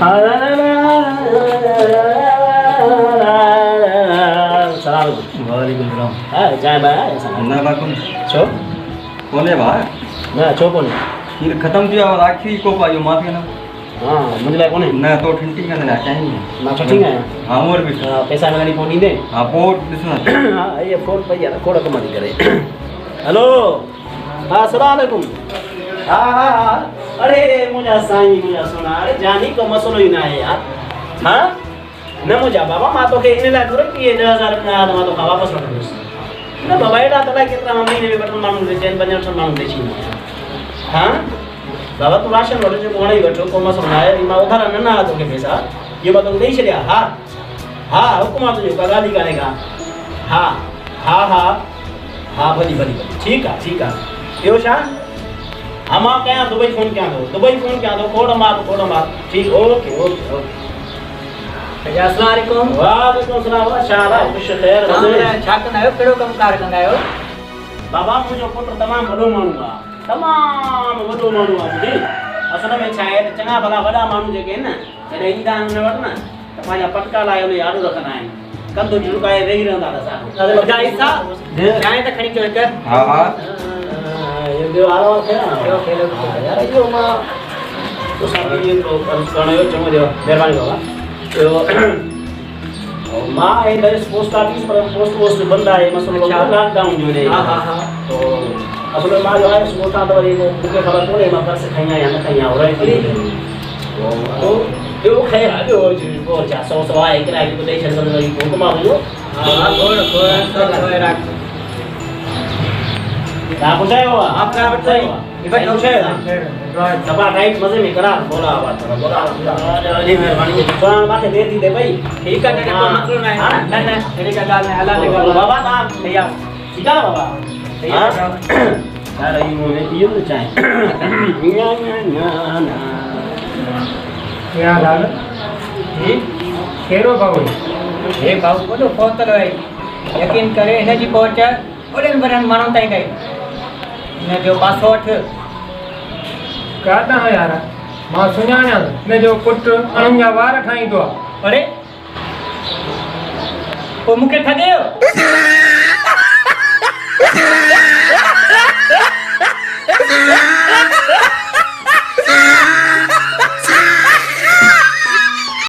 वालेकुम सलाम। जाए भाई अन्ना बाकुम छो कोने भाई ना छो कोने खीर खत्म थी और आखिरी को पायो माफी ना हाँ मुझे लगा कोने ना तो ठंडी का ना चाहिए ना छठी है हां और भी पैसा लगानी पोनी दे हां पोट दिसना हाँ ये फोन पे यार कोड़ा कमाई करे हेलो हाँ अस्सलाम वालेकुम हाँ हाँ हाँ अरे मुझे साईं मुझे सुना अरे जानी को मसलो ही ना है यार हाँ न मुझे बाबा माँ तो के इन्हें ला तुरंत ये 10,000 रुपया माँ तो वापस लौटा दो ना बाबा ये डाटा लाइक कितना महीने में बटन मालूम दे चैन बजट से मालूम दे चीज़ हाँ बाबा तू राशन लौटे जो कोने ही बैठो को मसलो ना है माँ उधार न ना तो के पैसा ये बात तुम नहीं चलिया हाँ हाँ हुक्म तुझे का गाली करेगा हाँ हाँ हाँ हाँ भली भली भली ठीक है यो शाह हम आप क्या दुबई फोन क्या दो कोड मार ठीक ओके अस्सलाम वालेकुम। वालेकुम सलाम शाबाश खुश खैर छा कंदा आहियो कहिड़ो कमकार कंदा आहियो बाबा मुंहिंजो पुट तमामु वॾो माण्हू आहे तमामु वॾो माण्हू आहे ॿुधी असल में छा आहे चङा भला वॾा माण्हू जेके आहिनि न जॾहिं ईंदा आहिनि हुन वटि न त पंहिंजा पटका लाइ हुन यादि रखंदा आहिनि कंधो झुकाए वेही रहंदा असां जाई सा चांहि त खणी अचो हिकु हां हां ये ॿियो आरो ॿियो खेलो यार इहो मां तो साथी तो करणो हो चङो ॾियो महिरबानी बाबा मां ऐं पोस्ट ऑफिस पर पोस्ट बंदि आहे मसलो लॉकडाउन जो ॾे हाँ हाँ हाँ तो असल में मां जो आहे सुबुह खां त वरी मूंखे ख़बर कोन्हे मां पर्स खई आहियां न खई आहियां तो ॿियो ख़ैर आहे ॿियो छा 100 आहे किराए जो ॾेई छॾंदो वरी हुकुम आहे मुंहिंजो हाँ थोड़ा थोड़ा राख तव्हां पुछायो आहे आपका बताइए ये बैठो है सभा टाइट मजे में करा बोला बात बोला जी मेहरबानी सुना माथे दे दी दे भाई ठीक है कोई मसलो ना है ना ना तेरी का गाल में हला लगा बाबा आप भैया ठीक है बाबा हां यार ये मुझे पियो तो चाहे क्या हाल जी केरो बाबू हे बाबू वॾो पहुतल आहे यकीन करे हिनजी पहुच वॾनि वॾनि माण्हुनि ताईं गई हिनजो पासो वठ काॾां यार मां सुञाणियां हिनजो पुटु अणुनि जा वार ठाहींदो आहे अरे पोइ मूंखे ठॻियो